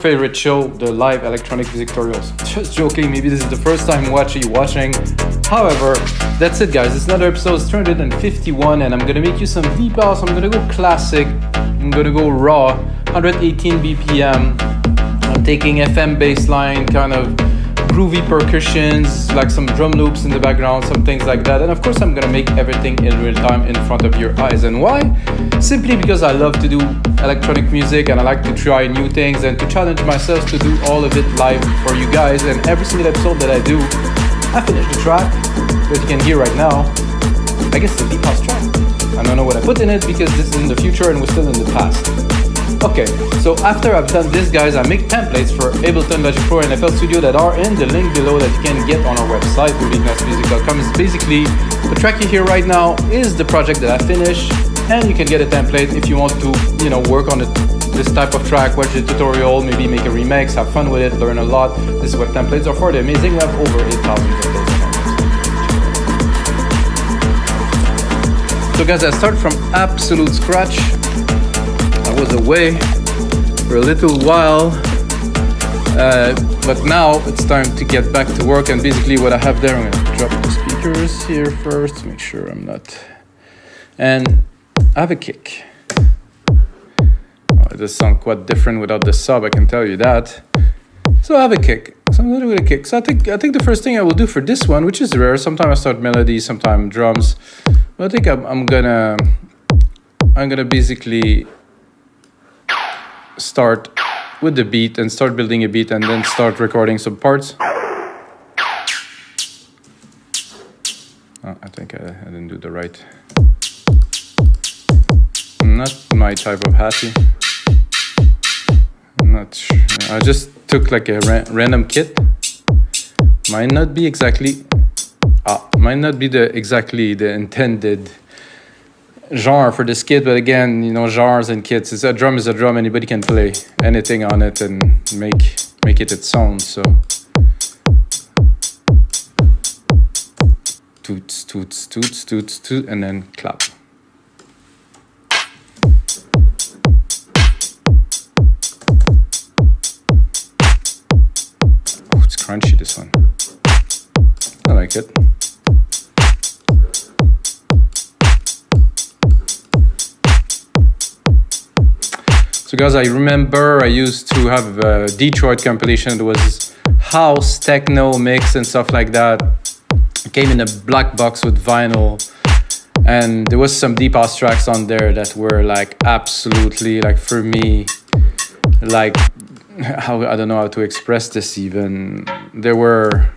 favorite show, the live electronic music tutorials. Just joking, maybe this is the first time you're watching. However, that's it guys, it's another episode, it's 351 and I'm gonna make you some deep house. I'm gonna go classic, I'm gonna go raw, 118 BPM. I'm taking FM bassline, kind of groovy percussions, like some drum loops in the background, some things like that. And of course I'm gonna make everything in real time in front of your eyes. And why? Simply because I love to do electronic music and I like to try new things and to challenge myself to do all of it live for you guys. And every single episode that I do, I finish the track that you can hear right now. I guess it's a deep house track. I don't know what I put in it because this is in the future and we're still in the past. Okay, so after I've done this guys, I make templates for Ableton, Logic Pro and FL Studio that are in the link below that you can get on our website, uniquenessmusic.com. It's basically, the track you hear right now is the project that I finished, and you can get a template if you want to, work on this type of track, watch the tutorial, maybe make a remix, have fun with it, learn a lot. This is what templates are for. They're amazing. We have over 8,000 templates on our website. So guys, I start from absolute scratch. I was away for a little while, but now it's time to get back to work. And basically what I have there, I'm gonna drop the speakers here first to make sure I'm not, and I have a kick. It does sound quite different without the sub, I can tell you that. So I have a kick, so I'm gonna do a kick. So I think the first thing I will do for this one, which is rare, sometimes I start melody, sometimes drums, but I think I'm gonna basically start with the beat and start building a beat and then start recording some parts. Oh, I think I didn't do the right. Not my type of happy. I'm not sure. I just took like a random kit. Might not be exactly the intended genre for this kit, but again, genres and kits, a drum is a drum. Anybody can play anything on it and make it its own. So toots, toots, toots, toots, toots, and then clap. Oh, it's crunchy, this one. I like it. So guys, I remember I used to have a Detroit compilation that was house, techno mix and stuff like that. It came in a black box with vinyl, and there was some deep house tracks on there that were like absolutely, like for me, like how, I don't know how to express this even. They were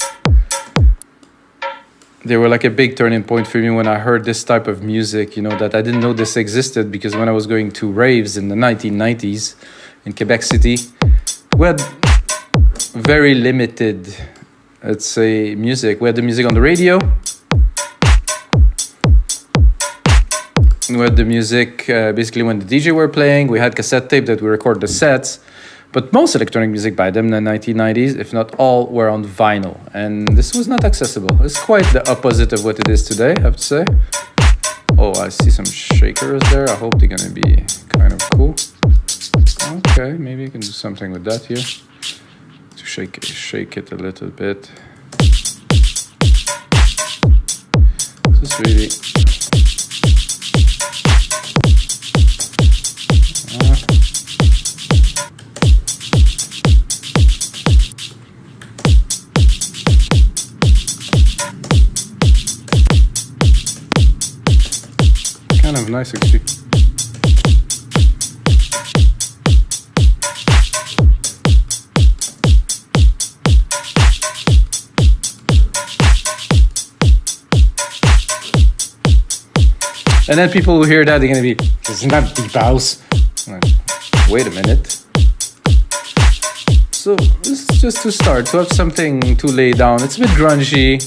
like a big turning point for me when I heard this type of music, that I didn't know this existed, because when I was going to raves in the 1990s in Quebec City, we had very limited, let's say, music. We had the music on the radio. We had the music basically when the DJ were playing. We had cassette tape that we record the sets. But most electronic music by them in the 1990s, if not all, were on vinyl. And this was not accessible. It's quite the opposite of what it is today, I have to say. Oh, I see some shakers there. I hope they're going to be kind of cool. Okay, maybe you can do something with that here. To shake it a little bit. This is really... kind of nice actually. And then people who hear that, they're gonna be, it's not deep house. Like, wait a minute. So this is just to start, to have something to lay down. It's a bit grungy.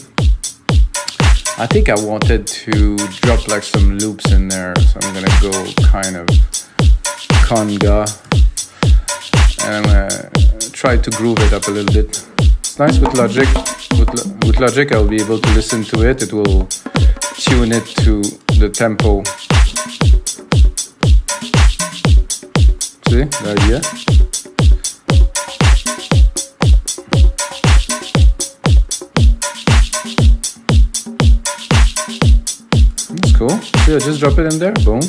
I think I wanted to drop like some loops in there, so I'm gonna go kind of conga, and I'm gonna try to groove it up a little bit. It's nice with Logic. With Logic, I'll be able to listen to it. It will tune it to the tempo. See the idea? See, I just drop it in there, boom.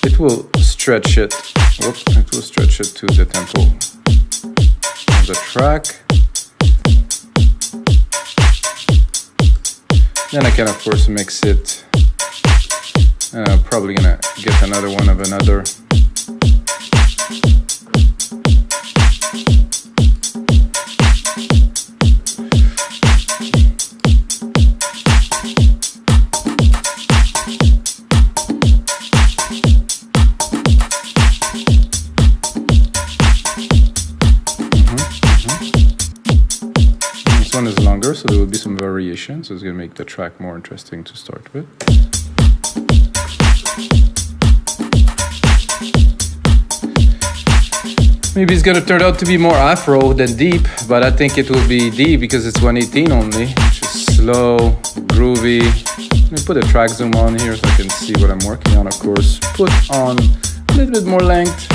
It will stretch it. Whoop, it will stretch it to the tempo of the track. Then I can, of course, mix it. And I'm probably gonna get another one of another. So there will be some variation, so it's going to make the track more interesting to start with. Maybe it's going to turn out to be more Afro than deep, but I think it will be deep because it's 118 only, which is slow, groovy. Let me put a track zoom on here so I can see what I'm working on, of course. Put on a little bit more length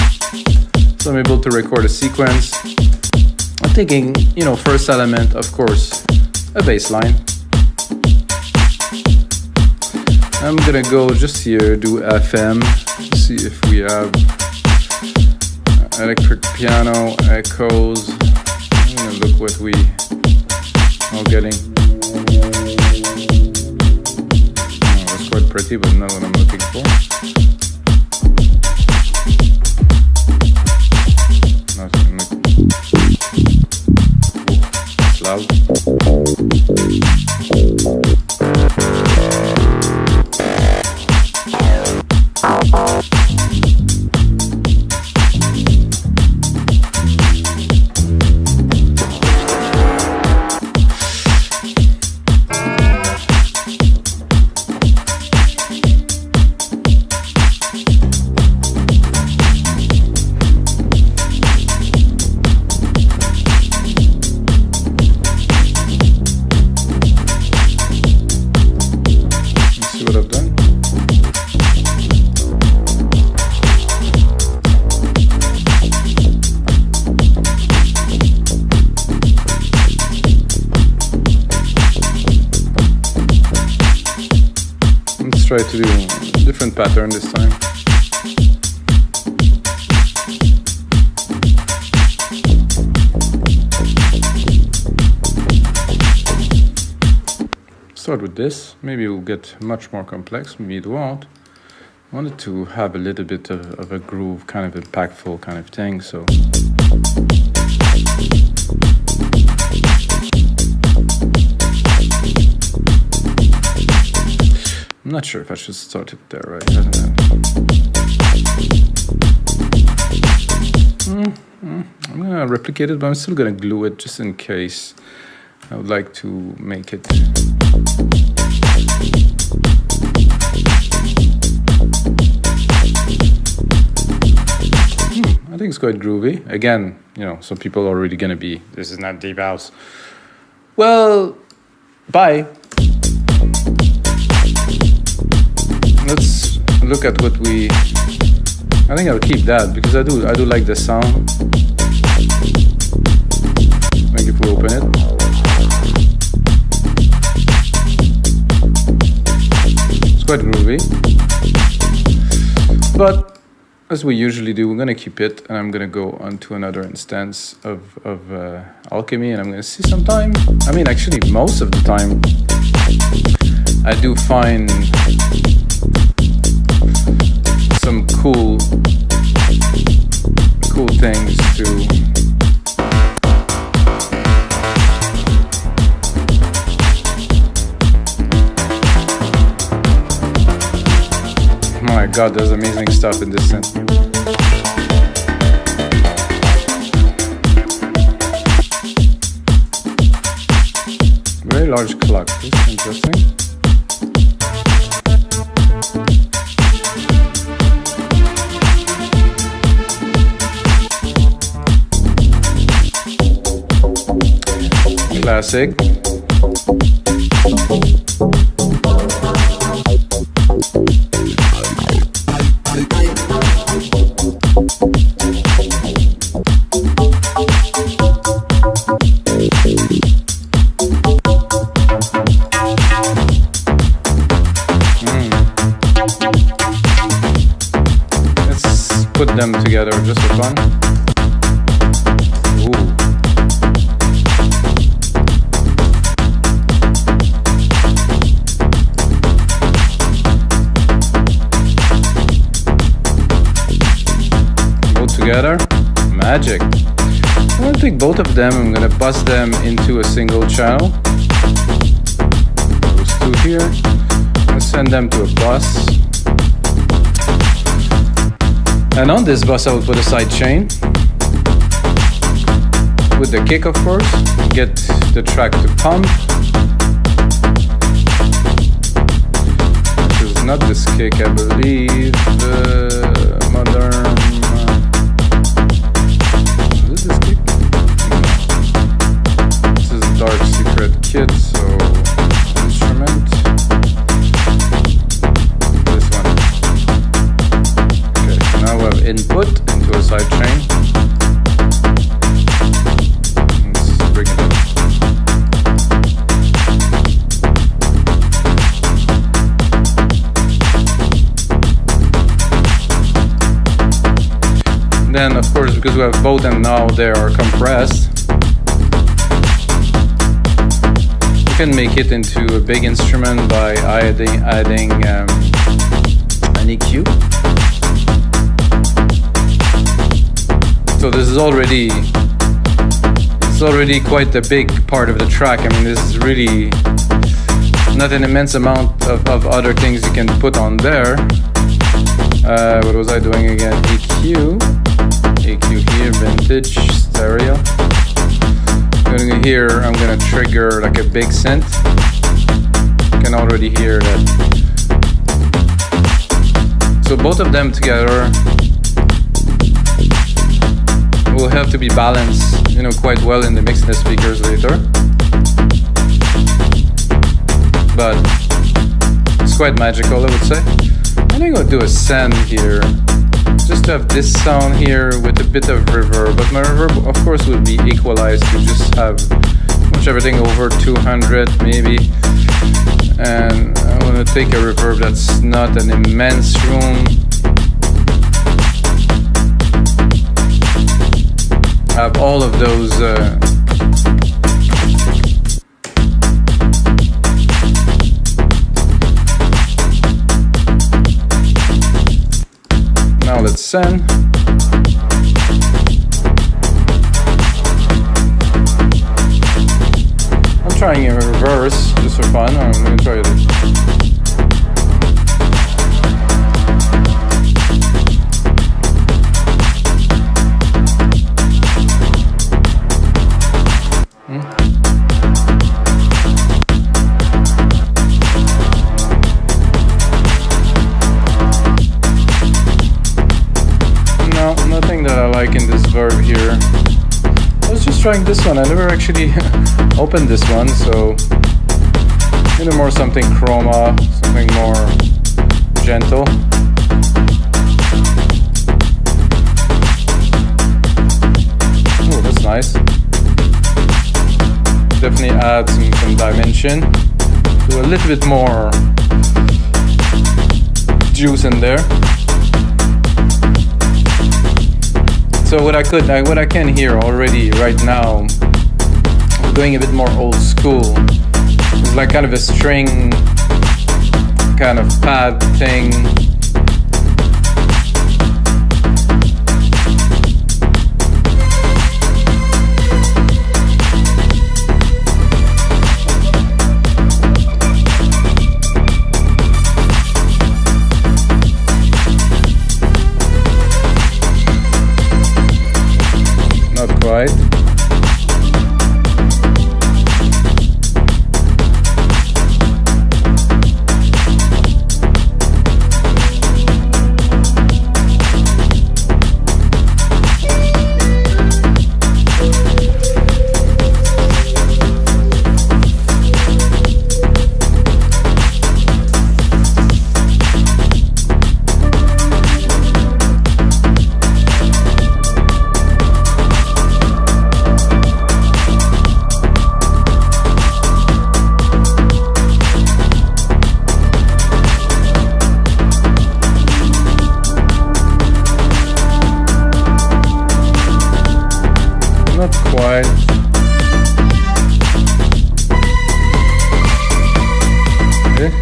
so I'm able to record a sequence. I'm thinking, first element, of course, a bass line. I'm gonna go just here, do FM, see if we have electric piano, echoes. I'm gonna look what we are getting. Oh, that's quite pretty, but not what I'm looking for. Nothing like it's loud. Try to do a different pattern this time. Start with this. Maybe it will get much more complex, maybe it won't. I wanted to have a little bit of a groove, kind of impactful kind of thing, so. I'm not sure if I should start it there, right? I'm gonna replicate it, but I'm still gonna glue it just in case. I would like to make it. I think it's quite groovy. Again, some people are already gonna be, this is not deep house. Well, bye. Let's look at what we. I think I'll keep that because I do like the sound. Like if we open it. It's quite groovy. But as we usually do, we're gonna keep it, and I'm gonna go on to another instance of Alchemy, and I'm gonna see some time. I mean, actually, most of the time, I do find some cool things to my god, there's amazing stuff in this synth. Very large clock, this is interesting. Classic. of them together just for fun. Ooh. Go together. Magic. I'm gonna take both of them, I'm gonna bus them into a single channel. Those two here. I'm gonna send them to a bus. And on this bus I will put a side chain. With the kick, of course. Get the track to pump. This is not this kick, I believe. Modern. Dark secret kit, so instrument. This one. Okay, so now we have input into a side chain. Let's bring it up. Then, of course, because we have both and now they are compressed, can make it into a big instrument by adding an EQ. So this is already quite a big part of the track. I mean, this is really not an immense amount of other things you can put on there. What was I doing again? EQ here, vintage, stereo. Here I'm gonna trigger like a big synth. You can already hear that. So both of them together will have to be balanced, quite well in the mix in the speakers later. But it's quite magical, I would say. I think I'll do a send here. Just to have this sound here with a bit of reverb, but my reverb of course will be equalized to just have push everything over 200 maybe, and I want to take a reverb that's not an immense room. I have all of those now let's send. I'm trying a reverse just for fun. I'm going to try this. Nothing that I like in this verb here. I was just trying this one. I never actually opened this one, so more something chroma, something more gentle. Oh, that's nice. Definitely add some dimension. Do a little bit more juice in there. So what I can hear already right now, I'm going a bit more old school. It's like kind of a string, kind of pad thing. Right. Not quite. Okay.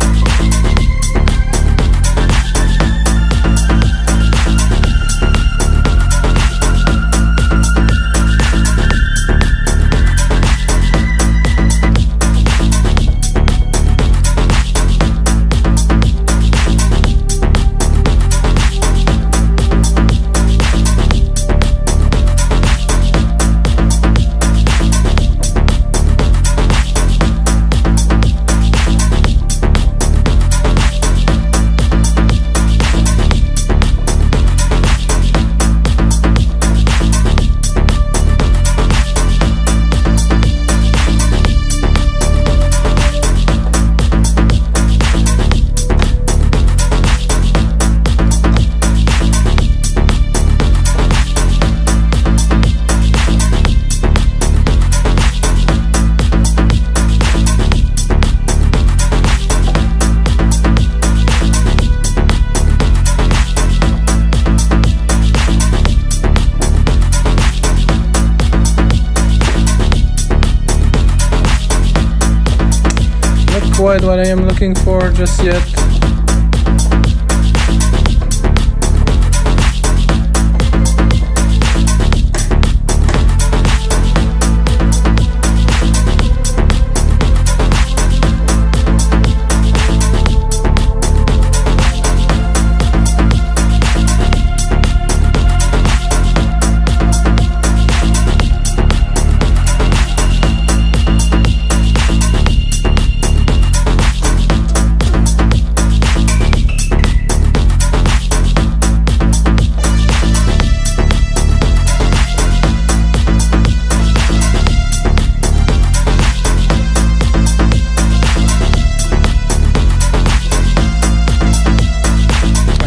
Quite what I am looking for just yet.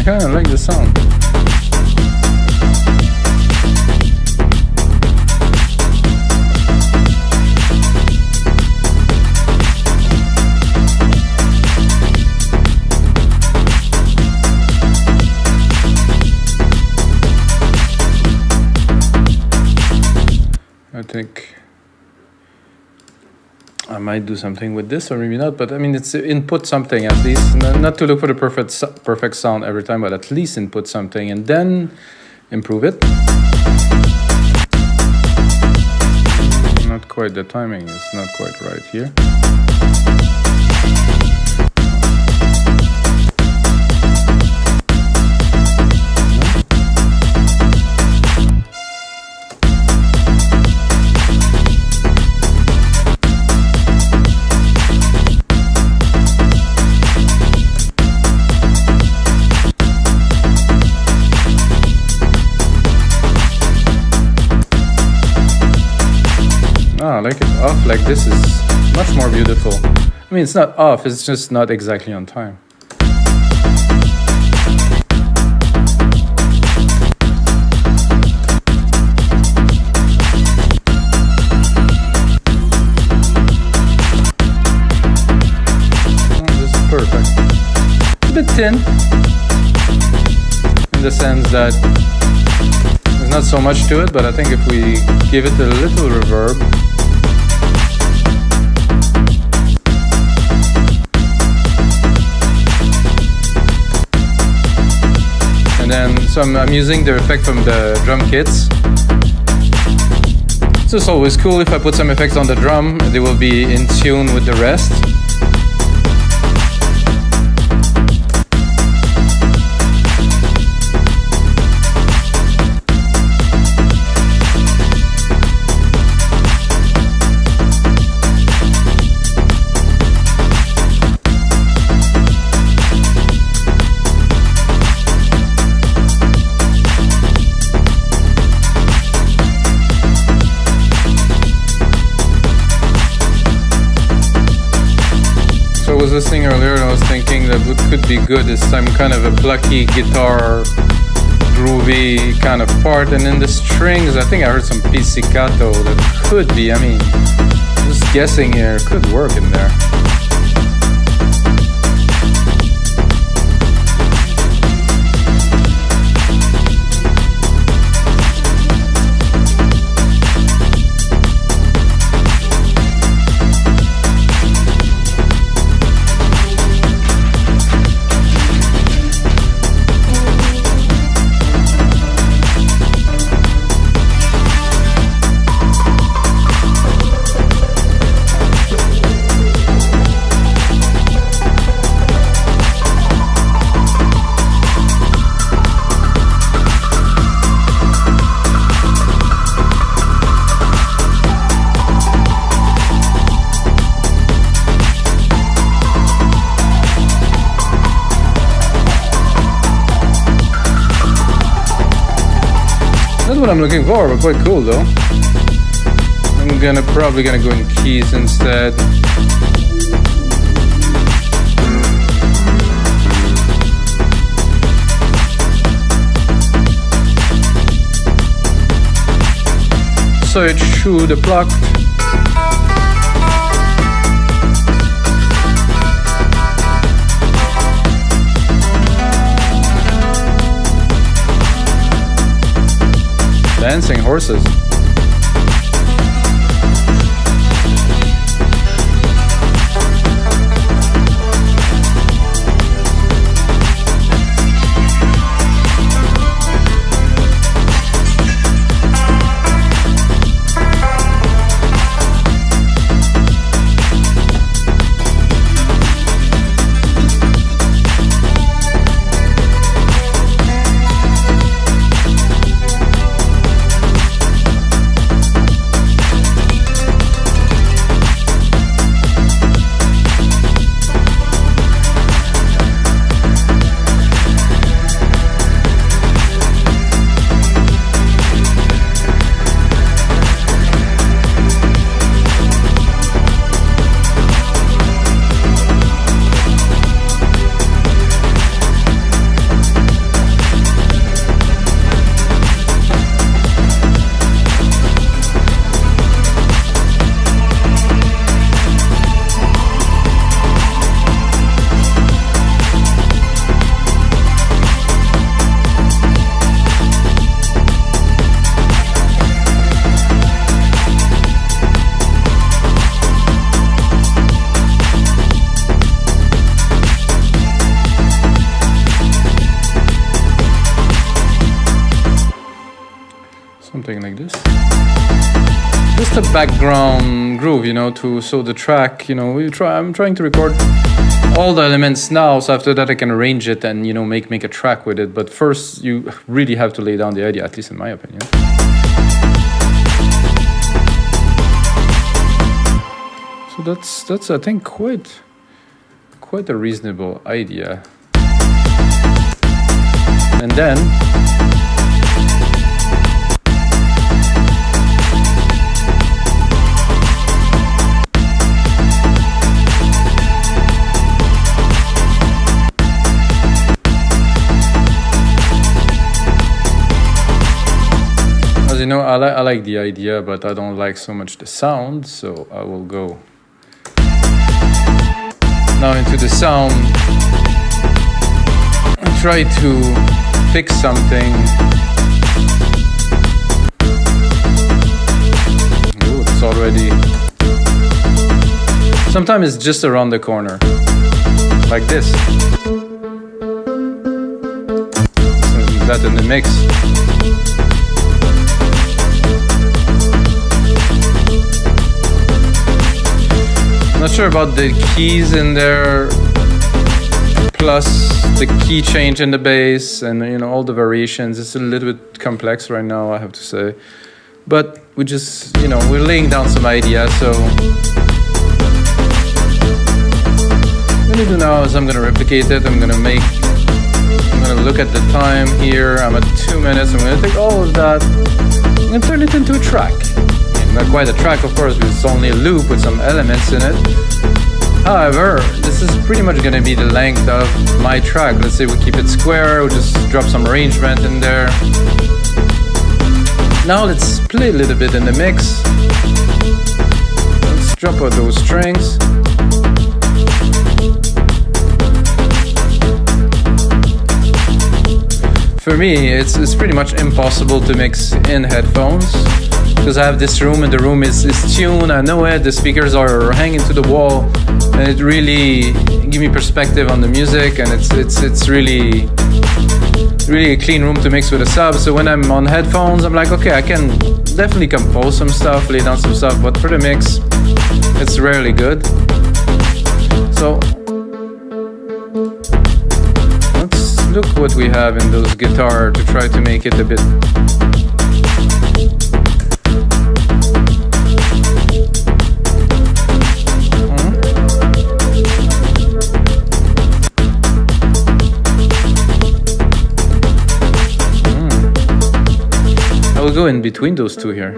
I kind of like the sound. I think I might do something with this, or maybe not, but I mean, it's input something at least. Not to look for the perfect sound every time, but at least input something and then improve it. Not quite, the timing is not quite right here. I like it off like this is much more beautiful. I mean, it's not off, it's just not exactly on time. This is perfect. A bit thin, in the sense that there's not so much to it, but I think if we give it a little reverb, and then, so I'm using the effect from the drum kits. So it's always cool if I put some effects on the drum, they will be in tune with the rest. I was listening earlier and I was thinking that what could be good is some kind of a plucky guitar, groovy kind of part, and in the strings I think I heard some pizzicato that could be, I mean, just guessing here, could work in there. what I'm looking for, but quite cool though. I'm probably gonna go in keys instead. So it should have plucked. Dancing horses. Something like this. Just a background groove, you know, so the track, you know, I'm trying to record all the elements now, so after that I can arrange it and, you know, make a track with it. But first you really have to lay down the idea, at least in my opinion. So that's I think quite a reasonable idea. And then you know, I like the idea, but I don't like so much the sound, so I will go now into the sound and try to fix something. Oh, it's already... Sometimes it's just around the corner, like this. That in the mix. Not sure about the keys in there, plus the key change in the bass and, you know, all the variations. It's a little bit complex right now, I have to say. But we just, you know, we're laying down some ideas, so what I'm gonna do now is I'm gonna replicate it. I'm gonna look at the time here. I'm at 2 minutes. I'm gonna take all of that. I'm gonna turn it into a track. Not quite a track, of course, because it's only a loop with some elements in it. However, this is pretty much going to be the length of my track. Let's say we keep it square, we'll just drop some arrangement in there. Now let's play a little bit in the mix. Let's drop out those strings. For me, it's pretty much impossible to mix in headphones, because I have this room and the room is tuned, I know it, the speakers are hanging to the wall, and it really gives me perspective on the music, and it's really a clean room to mix with a sub. So when I'm on headphones, I'm like, okay, I can definitely compose some stuff, lay down some stuff, but for the mix, it's rarely good. So let's look what we have in those guitar to try to make it a bit go in between those two here.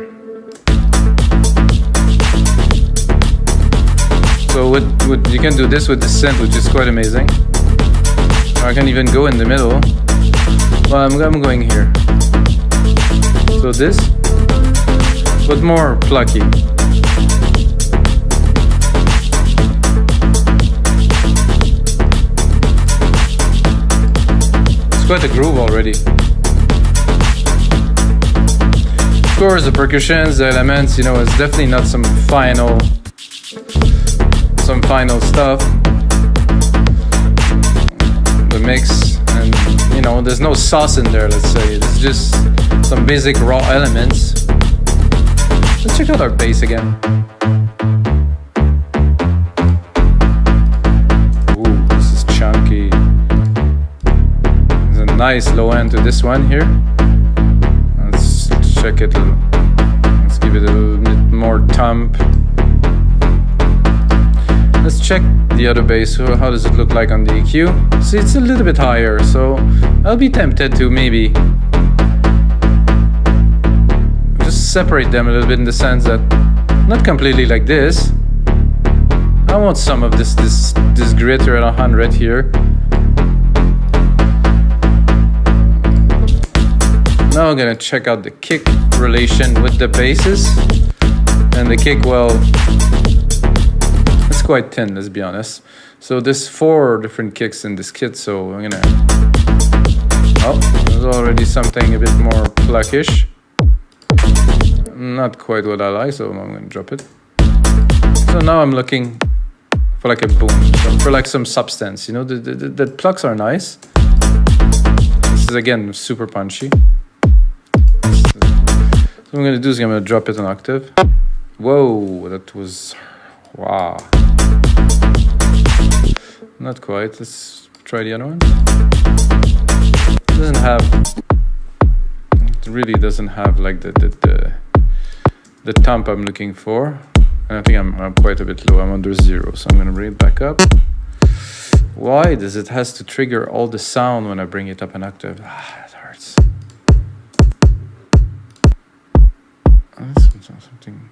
So what you can do this with the synth, which is quite amazing. Or I can even go in the middle. Well, I'm going here. So this, but more plucky. It's quite a groove already. Of course, the percussions, the elements, you know, it's definitely not some final stuff. The mix, and you know, there's no sauce in there, let's say. It's just some basic raw elements. Let's check out our bass again. Ooh, this is chunky. There's a nice low end to this one here. Let's check it. Let's give it a little bit more thump. Let's check the other bass. So how does it look like on the EQ? See, it's a little bit higher, so I'll be tempted to maybe just separate them a little bit in the sense that not completely like this. I want some of this gritter at 100 here. Now I'm gonna check out the kick relation with the basses, and the kick, well, it's quite thin, let's be honest. So there's 4 different kicks in this kit, so I'm gonna... Oh, there's already something a bit more pluckish. Not quite what I like, so I'm gonna drop it. So now I'm looking for like a boom, so for like some substance, you know, the plucks are nice. This is again super punchy. So what I'm gonna do is I'm gonna drop it an octave. Whoa, that was... wow. Not quite. Let's try the other one. It doesn't have... it really doesn't have like the thump I'm looking for. And I think I'm quite a bit low. I'm under 0, so I'm gonna bring it back up. Why does it has to trigger all the sound when I bring it up an octave? Ah, that hurts. Something.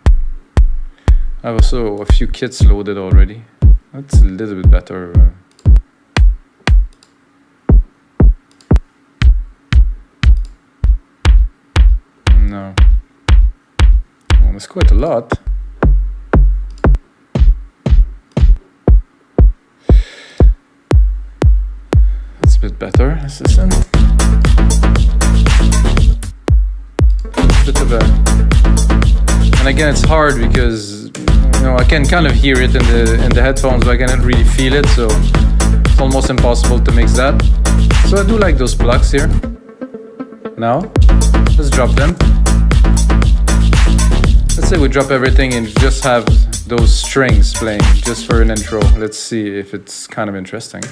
I have also a few kits loaded already. That's a little bit better. No. Well, that's quite a lot. That's a bit better. Let's listen. It's a bit of a... and again, it's hard because, you know, I can kind of hear it in the headphones, but I cannot really feel it, so it's almost impossible to mix that. So I do like those plugs here. Now, let's drop them. Let's say we drop everything and just have those strings playing just for an intro. Let's see if it's kind of interesting.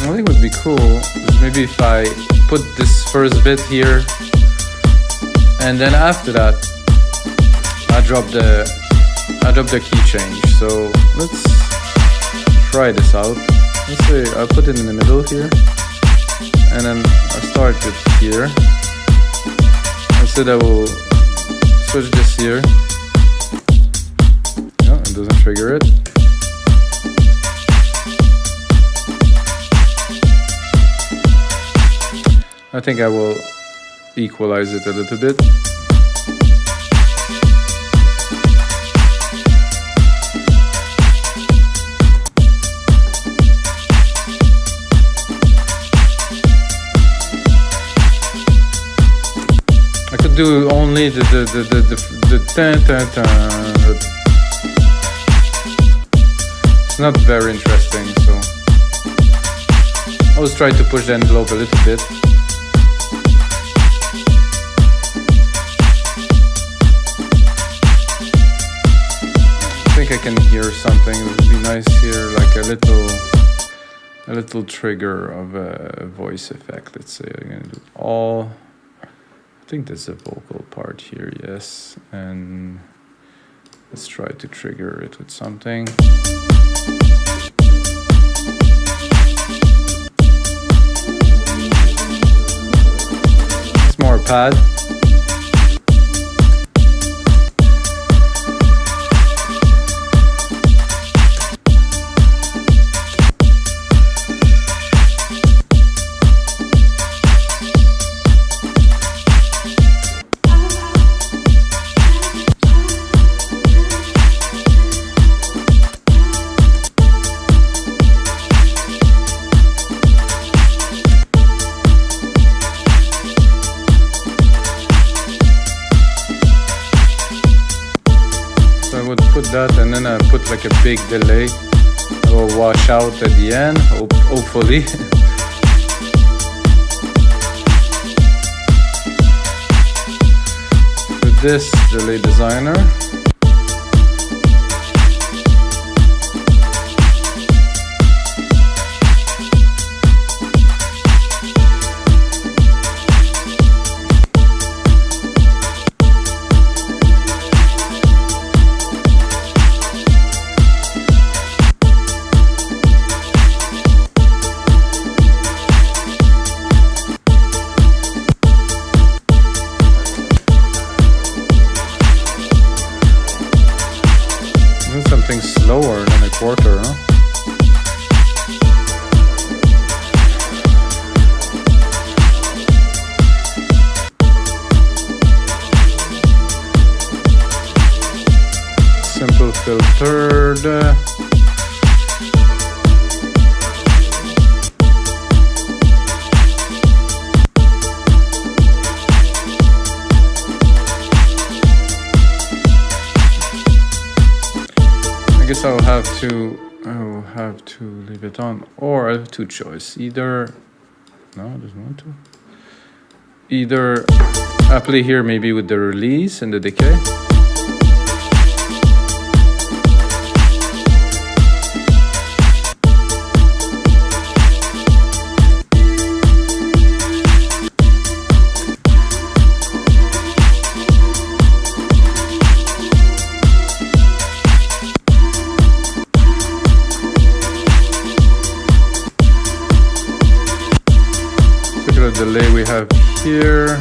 I think would be cool is maybe if I put this first bit here, and then after that I drop the key change. So let's try this out. Let's say I put it in the middle here, and then I start it here. Instead I will switch this here. No, it doesn't trigger it. I think I will equalize it a little bit. I could do only the tan tan tan. It's not very interesting, so I always try to push the envelope a little bit. I think I can hear something. It would be nice here, like a little trigger of a voice effect. Let's say I'm gonna do all. I think there's a vocal part here, yes, and Let's try to trigger it with something. It's more pad. That, and then I put like a big delay. It will wash out at the end, hopefully. With this delay designer. Slower than a quarter, huh? Simple filtered. I guess I'll have to leave it on, or I have two choices. Either no, it doesn't want to. Either I play here maybe with the release and the decay. Delay we have here.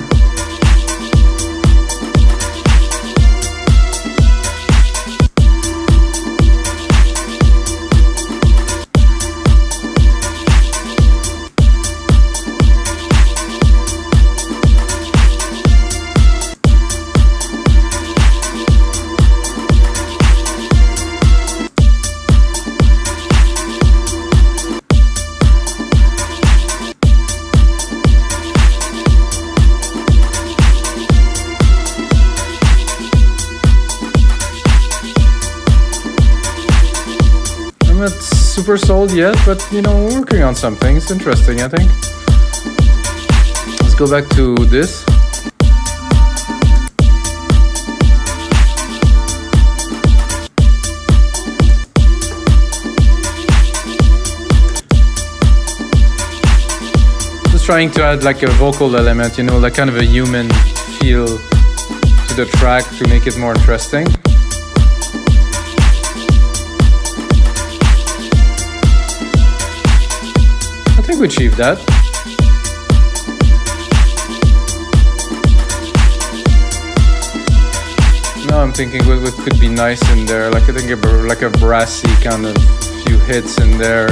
I'm not super sold yet, but you know, we're working on something. It's interesting, I think. Let's go back to this. Just trying to add like a vocal element, you know, like kind of a human feel to the track to make it more interesting. I think we achieved that. Now I'm thinking what could be nice in there. Like I think like a brassy kind of few hits in there.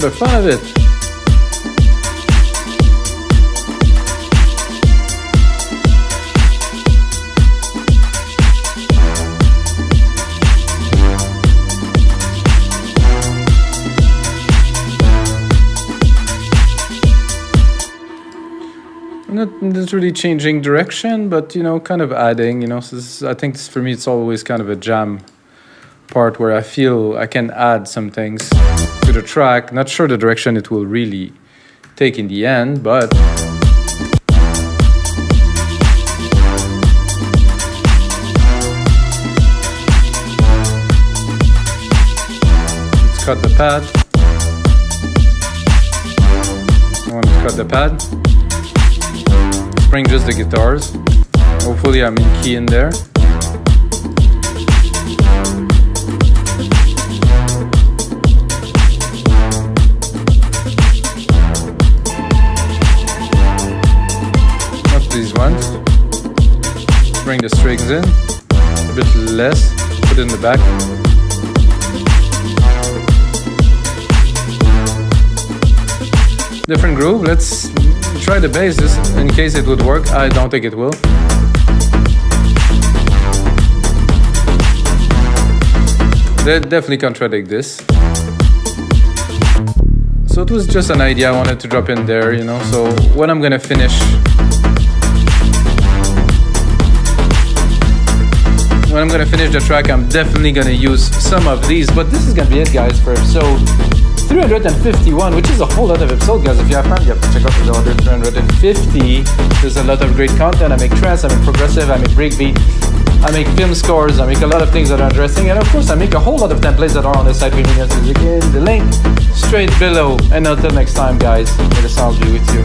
the fun of it. Not really changing direction, but kind of adding. So I think for me, it's always kind of a jam part where I feel I can add some things to the track. Not sure the direction it will really take in the end, but let's cut the pad. I want to cut the pad. Bring just the guitars. Hopefully I'm in key in there. Not these ones. Bring the strings in. A bit less. Put it in the back. Different groove. Let's try the bass just in case it would work. I don't think it will. They definitely contradict this. So it was just an idea I wanted to drop in there, So when I'm gonna finish the track, I'm definitely gonna use some of these. But this is gonna be it, guys, for episode 351, which is a whole lot of episodes, guys. If you have time, you have to check out the other 350. There's a lot of great content. I make trance, I make progressive, I make breakbeat, I make film scores, I make a lot of things that are interesting, and of course I make a whole lot of templates that are on the site. Music in the link straight below. And until next time, guys, may the sound be with you.